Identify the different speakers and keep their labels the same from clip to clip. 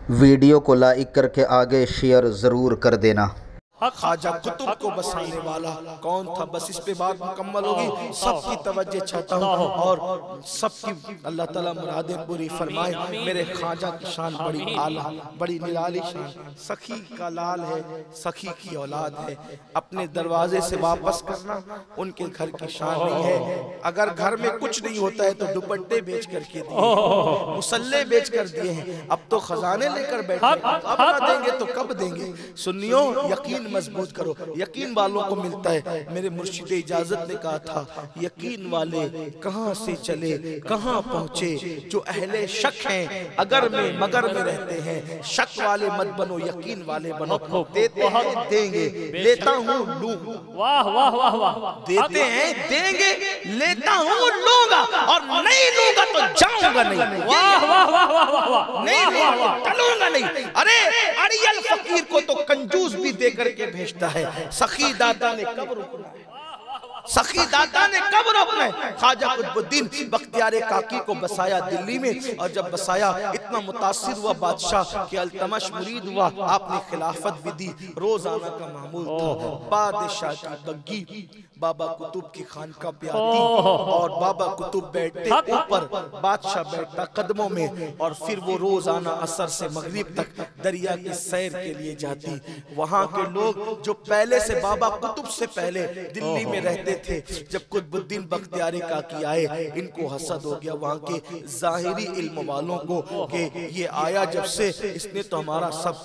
Speaker 1: Video को like करके आगे शेयर ज़रूर कर देना।
Speaker 2: ख्वाजा कुतुब को बसाने वाला कौन था, बस इस पे बात मुकम्मल होगी। सबकी तवज्जो चाहता हूँ और सबकी अल्लाह ताला मुरादें पूरी फरमाए। मेरे ख्वाजा की शान बड़ी आला, बड़ी निराली शान, सखी का लाल है, सखी की औलाद है। अपने दरवाजे से वापस करना उनके घर की शान नहीं है। अगर घर में कुछ नहीं होता है तो दुपट्टे बेच करके दिए, मुसल्ले बेच कर दिए हैं, अब तो खजाने लेकर बैठे, अब ना देंगे तो कब देंगे। सुन्नियों यकीन मजबूत करो, यकीन वालों को मिलता है। मेरे मुर्शिद इजाजत ने कहा था, यकीन वाले कहां से चले कहां पहुंचे, जो अहले शक हैं अगर में मगर में रहते हैं। शक वाले मत बनो, यकीन वाले बनो। देते हैं देंगे, लेता हूं लूं,
Speaker 3: वाह वाह वाह वाह,
Speaker 2: देते हैं देंगे, लेता हूं लूंगा, और नहीं लूंगा तो जाऊंगा नहीं।
Speaker 3: वाह वाह वाह वाह वाह वाह,
Speaker 2: नहीं लूंगा टलूंगा नहीं। अरे अड़ियल फकीर को तो कंजूस भी दे करके भेजता है, सखी दाता ने कब रोकना है, सखी दाता ने कब रोकना है। ख्वाजा कुतुबुद्दीन बख्तियार काकी को बसाया दिल्ली में, और जब बसाया इतना मुतासिर हुआ बादशाह कि अल्तमश मुरीद हुआ। आपने खिलाफत भी दी, रोजाना का मामूल था बादशाह की बग्गी बाबा कुतुब की खानका पे आती, और बाबा कुतुब बैठते ऊपर, बादशाह बैठता कदमों में, और फिर वो रोजाना असर से मगरिब तक दरिया की सैर के लिए जाती। वहां के लोग जो पहले से बाबा कुतुब से पहले दिल्ली में रहते थे, जब कुतुबुद्दीन बख्तियार काकी आए, इनको हसद हो गया वहां के जाहिरी इल्म वालों को कि ये आया जब से इसने तो हमारा सब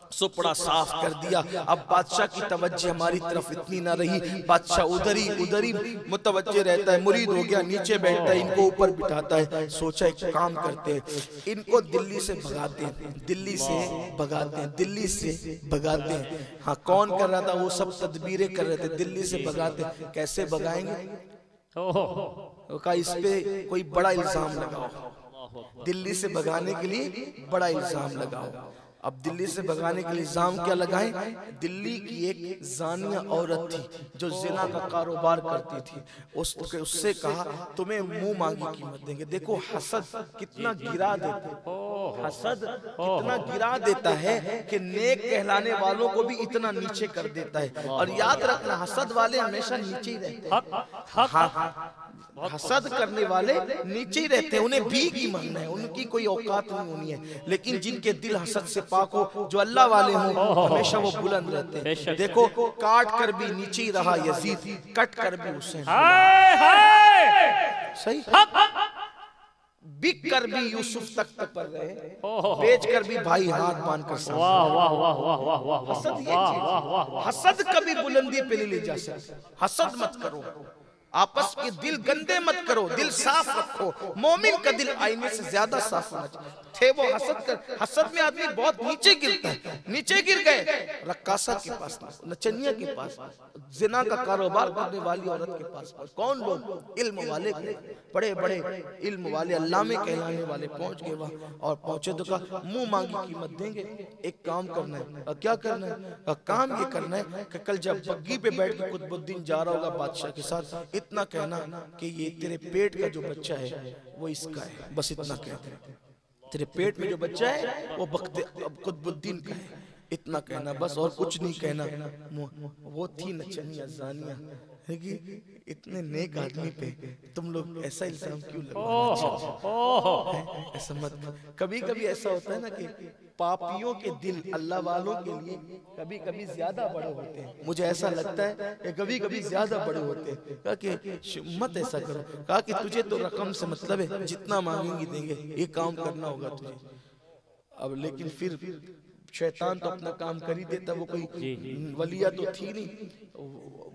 Speaker 2: सुपड़ा साफ कर दिया। अब बादशाह की तवज्जो हमारी तरफ इतनी ना रही, बादशाह उधर ही मुतवज्जे रहता है, मुरीद हो गया नीचे बैठता है, इनको ऊपर बिठाता है। सोचा एक काम करते हैं, इनको दिल्ली से भगाते हैं, दिल्ली से भगाते हैं, दिल्ली से भगाते हैं। हाँ, कौन कर रहा था, वो सब तदबीरें कर रहे थे, दिल्ली से भगाते। कैसे भगाएंगे, कहा इस पे कोई बड़ा इल्जाम लगाओ, दिल्ली से भगाने के लिए बड़ा इल्जाम लगाओ। अब दिल्ली से भगाने के लिए इल्जाम क्या लगाएं, दिल्ली की एक जानिया औरत थी जो जिना का कारोबार करती थी, उससे कहा तुम्हें मुंह मांगी कीमत देंगे। देखो हसद कितना गिरा देता, हसद कितना गिरा देता है कि नेक कहलाने वालों को भी इतना नीचे कर देता है। और याद रखना, हसद वाले हमेशा नीचे ही रहते हैं, हसद करने वाले नीचे ही रहते हैं, उन्हें भी की मानना है, उनकी कोई औकात नहीं होनी है। लेकिन जिनके दिल हसद से पाक हो, जो अल्लाह वाले हों, हमेशा वो बुलंद रहते हैं। देखो काट कर भी नीचे ही रहा यजीद, कट कर भी हुसैन, सही बिक कर भी यूसुफ तख्त पर रहे, बेच कर भी भाई हाथ बांध कर साथ।
Speaker 3: वाह वाह वाह वाह वाह वाह,
Speaker 2: हसद ये चीज, हसद कभी बुलंदी पे नहीं ले जा सकते। हसद मत करो, आपस के दिल गंदे मत करो, दिल साफ रखो। मोमिन का दिल आईने से ज्यादा साफ होना चाहिए। थे वो हसद कर, हसद में आदमी बहुत नीचे गिरता है, नीचे गिर गए रक्कासा के पास, नचनिया के पास, जिना का कारोबार करने वाली औरत के पास। कौन लोग, इल्म वाले, बड़े बड़े इल्म वाले अल्लामे कहलाने वाले पहुंच गए वहां, और पहुंचे तो कहा मुंह मांगी कीमत देंगे। एक काम करना है, क्या करना है, काम ये करना है कि कल जब बग्गी पे बैठ के कुतुबुद्दीन जा रहा होगा बादशाह के साथ, इतना कहना कि ये तेरे पेट का जो बच्चा है वो इसका है, बस इतना कहते। तेरे पेट में जो बच्चा है वो कुतुबुद्दीन का है, इतना कहना बस, और कुछ नहीं कहना। वो थी नचनिया जानिया, इतने नेक आदमी पे तुम लोग ऐसा इल्जाम क्यों लगाते? ऐसा मत। कभी कभी ऐसा होता है ना कि पापियों के दिल अल्लाह वालों के लिए कभी कभी ज्यादा बड़े होते हैं। मुझे ऐसा लगता है कि कभी कभी ज्यादा बड़े होते हैं। कहा कि मत ऐसा करो, कहा कि तुझे तो रकम से मतलब है, जितना मांगेंगे देंगे, ये काम करना होगा तुझे। अब लेकिन फिर शैतान तो अपना काम कर ही देता, वो कोई वलिया तो थी नहीं।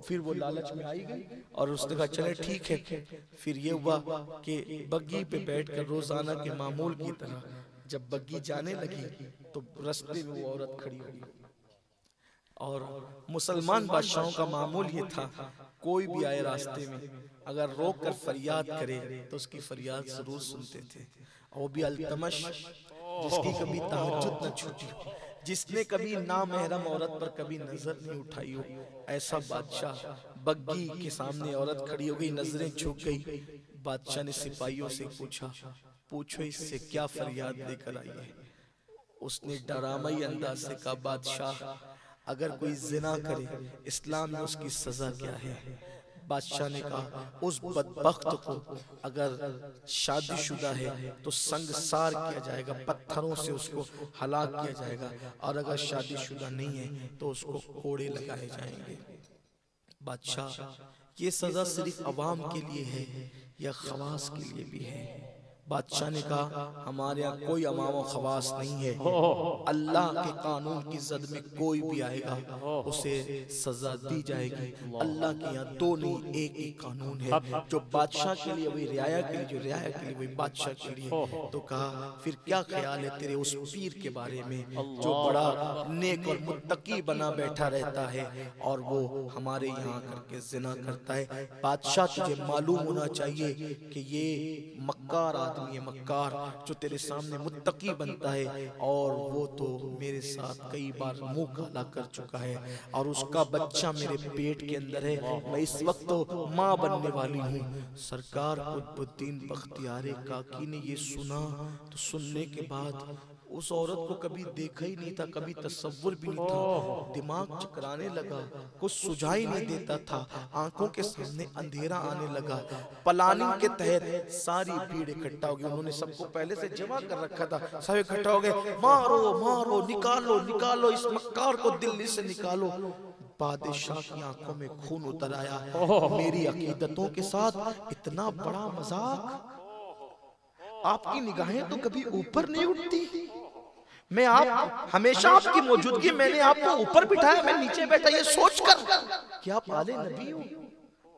Speaker 2: फिर वो लालच में आई गई और उसने कहा चले ठीक है। फिर ये हुआ कि बग्गी पे बैठकर रोजाना के मामूल की तरह जब बग्गी जाने लगी तो रास्ते में वो औरत खड़ी हुई। और मुसलमान बादशाहों का मामूल ये था, कोई भी आए रास्ते में अगर रोक कर फरियाद करे तो उसकी फरियाद जरूर सुनते थे। और वो भी अल्तमश, जिसकी कभी तहज्जुद न छूटी, जिसने कभी नामहरम औरत पर कभी नजर नहीं उठाई हो, ऐसा बादशाह। बग्गी के सामने औरत खड़ी हो गई, नजरें झुक गई। बादशाह ने सिपाहियों से पूछा, पूछो इससे क्या फरियाद लेकर आई है। उसने डरामई अंदाज से कहा, बादशाह अगर कोई जिना करे इस्लाम में उसकी सजा क्या है? बादशाह ने कहा, उस बदबख्त को अगर शादीशुदा है तो संगसार किया जाएगा, पत्थरों से उसको हलाक किया जाएगा, और अगर शादीशुदा नहीं है तो उसको कोड़े लगाए जाएंगे। बादशाह, ये सजा सिर्फ अवाम के लिए है या खवास के लिए भी है? बादशाह ने कहा, हमारे यहाँ कोई अवाम व खवास नहीं है, अल्लाह के कानून की जद में कोई भी आएगा उसे सजा दी जाएगी। अल्लाह के यहाँ दो नहीं एक ही कानून है, जो बादशाह के लिए वही रियाया के लिए, जो रियाया के लिए वही बादशाह के लिए। तो कहा, फिर क्या ख्याल है तेरे उस पीर के बारे में जो बड़ा नेक और मुत्तकी बना बैठा रहता है और वो हमारे यहाँ करके जिना करता है? बादशाह, तुझे मालूम होना चाहिए कि ये मक्कार आदमी है, मक्कार, जो तेरे सामने मुत्तकी बनता है, और वो तो मेरे साथ कई बार मुंह काला कर चुका है, और उसका बच्चा मेरे पेट के अंदर है, मैं इस वक्त तो माँ बनने वाली हूँ। सरकार कुतुबुद्दीन बख्तियार काकी ने ये सुना तो सुनने के बाद उस औरत को कभी देखा ही नहीं था, कभी तसव्वुर भी नहीं था, दिमाग चकराने लगा, कुछ सुझाई नहीं देता था, आंखों के सामने अंधेरा आने लगा। प्लानिंग के तहत सारी भीड़ इकट्ठा हो गई, उन्होंने सबको पहले से जमा कर रखा था, सब इकट्ठा हो गए, मारो मारो, निकालो निकालो, इस मक्कार को दिल्ली से निकालो। बादशाह की आंखों में खून उतर आया, मेरी अकीदतों के साथ इतना बड़ा मजाक, आपकी निगाहें तो कभी ऊपर नहीं उठती, मैं आप हमेशा आपकी मौजूदगी, मैंने आपको ऊपर बिठाया, मैं नीचे बैठा, ये सोचकर कि आप आले नबी हो,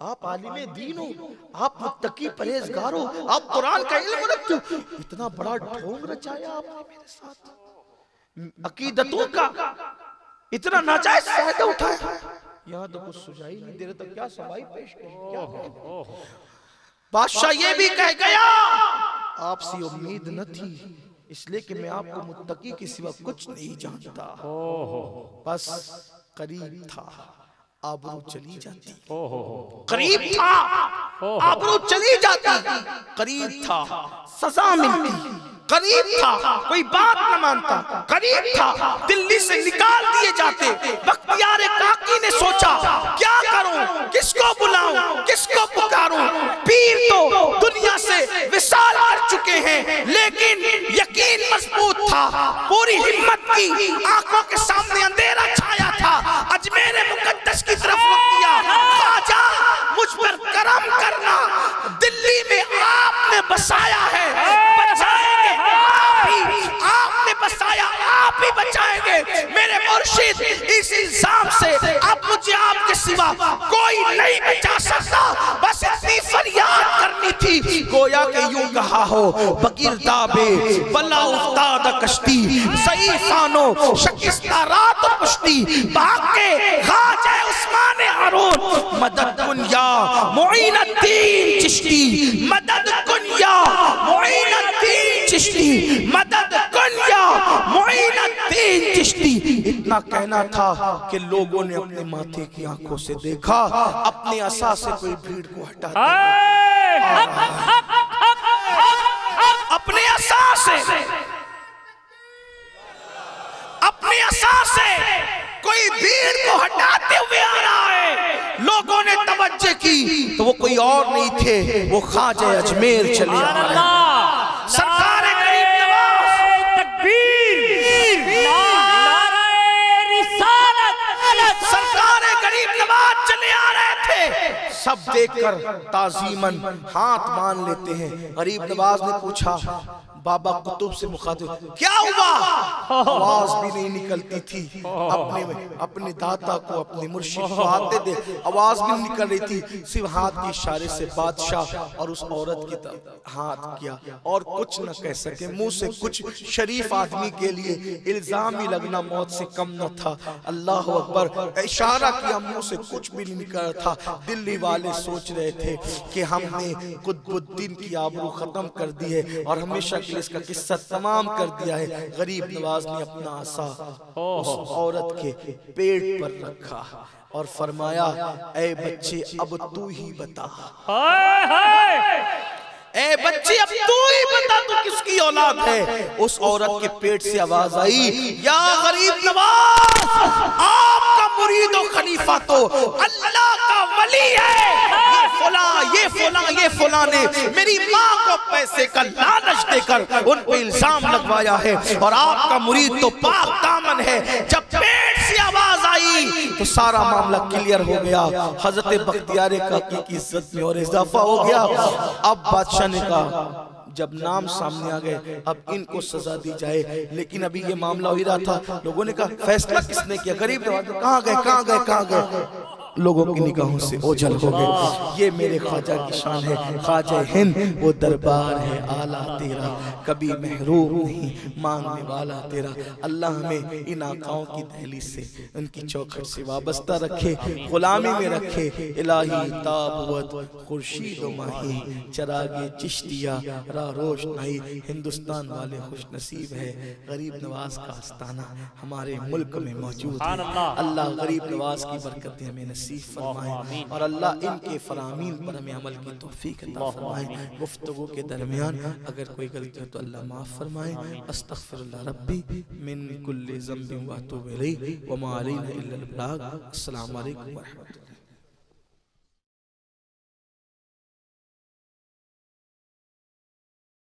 Speaker 2: आप आलिमे दीन हो, आप मुत्तकी परहेजगार हो, आप कुरान का इल्म रखते हो, इतना बड़ा ढोंग रचाया आपने मेरे साथ, अकीदतों का इतना नाजायज फायदा उठाया, यहाँ तो कुछ सुझाई नहीं दे रहे, तो क्या सवाई पेश करें, क्या करें? बादशाह ये भी कह गया, आपसे उम्मीद न थी, इसलिए कि मैं आपको मुत्तकी के सिवा कुछ नहीं जानता, बस करीब था आबरू चली जाती, करीब था आबरू चली जाती, करीब था सजा मिलती, करीब था कोई बात न मानता, करीब था दिल्ली से निकाल दिए जाते। बख्तियार काकी ने सोचा, क्या करूं, किसको बुलाऊं, किसको पुकारूं? पीर तो दुनिया से विसाल कर चुके हैं, लेकिन यकीन मजबूत था, पूरी हिम्मत की, आंखों के सामने अंधेरा छाया था, अजमेर मुकद्दस की तरफ रुख किया, ख्वाजा मुझ पर करम करना, दिल्ली में आपने बसाया है, बचाएंगे आपने बसाया, आप ही बचाएंगे मेरे मुर्शिद, इस इल्जाम से अब मुझे आपके सिवा कोई नहीं बचा सकता, बस इतनी फरियाद करनी थी। गोया के यूं कहा हो, बगिरदाबे बला उस्ताद कश्ती, सही खानो शकिस्ता रात पुश्ती, भागे खाजा उस्मान हारून, मदद कुन या मुईनुद्दीन चिश्ती, मदद कुन या मुईनुद्दीन चिश्ती, मदद कुन या मुईनुद्दीन चिश्ती। इतना कहना था कि लोगों ने अपने माथे की आंखों से देखा, अपने असा से कोई भीड़ को हटा अपने असा से, अपने असा से कोई भीड़ को हटाते हुए आ रहा है। लोगों ने तवज्जो की तो वो कोई और नहीं थे, वो ख्वाजा अजमेर चले आ रहे हैं। सरकार गरीब नवाज, तकबीर, नारे रिसालत, सरकार गरीब नवाज चले आ रहे थे। सब देखकर ताजीमन हाथ मान लेते हैं। गरीब नवाज ने पूछा, बाबा कुतुब से मुखातिब, क्या हुआ? आवाज भी नहीं निकलती थी, अपने दाता को, अपने मुर्शिद को आते दे, आवाज भी नहीं निकल रही थी, सिर्फ हाथ के इशारे से बादशाह और उस औरत की तरफ हाथ किया, और कुछ न कह सके मुंह से कुछ। शरीफ आदमी के लिए इल्जाम ही लगना मौत से कम न था। अल्लाह अकबर, इशारा किया, मुंह से कुछ भी नहीं निकल रहा था। दिल्ली वाले सोच रहे थे कि हमने कुतुबुद्दीन की आबरू खत्म कर दी है और हमेशा इसका किस्सा तमाम कर दिया है। गरीब नवाज ने अपना आसा उस औरत के पेट पर रखा और फरमाया, ऐ बच्चे अब तू ही बता, ए बच्ची अब तू ही बता तू किसकी औलाद है। उस औरत के पेट से आवाज आई, या गरीब नवाज, आपका मुरीद और खलीफा तो अल्लाह का वली है। ये फुला ने मेरी माँ को पैसे का लालच देकर उन पे इल्जाम लगवाया है और आपका मुरीद तो पाक दामन है। जब पेट से आवाज आई तो सारा मामला क्लियर हो गया। हजरत बख्तियार काकी की इज्जत में और इजाफा हो गया। अब बादशाह ने कहा जब नाम सामने आ गए अब इनको सजा दी जाए, लेकिन अभी ये मामला हो ही रहा था। लोगों ने कहा फैसला किसने किया? गरीब नवाज कहाँ गए? लोगों की निगाहों से ओझल हो गए। ये मेरे ख्वाजा की शान है, ख्वाजा हिंद वो दरबार है आला तेरा, कभी महरूम नहीं मांगने वाला तेरा। अल्लाह हमें इन आकाओं की दहलीज से, उनकी चौखट से वाबस्ता रखे, गुलामी में रखे। इलाही ताबवत खुर्शीद माही, चरागे चिश्तिया रा रोशनाई। हिंदुस्तान वाले खुश नसीब है, गरीब नवाज का आस्ताना हमारे मुल्क में मौजूद है। अल्लाह गरीब नवाज की बरकतें हमें नसीब फरमाए और अल्लाह इनके फरामीन पर हमें अमल की तौफीक अता फरमाए। गुफ्तगू के दरमियान अगर कोई गलती हो तो अल्लाह माफ फरमाए। अस्तगफिरुल्लाह रब्बी मिन कुल्ली ज़ंबिन व अतूबु इलैहि व मा अलैना इल्लल बलाग। अस्सलामु अलैकुम व रहमतुल्लाह।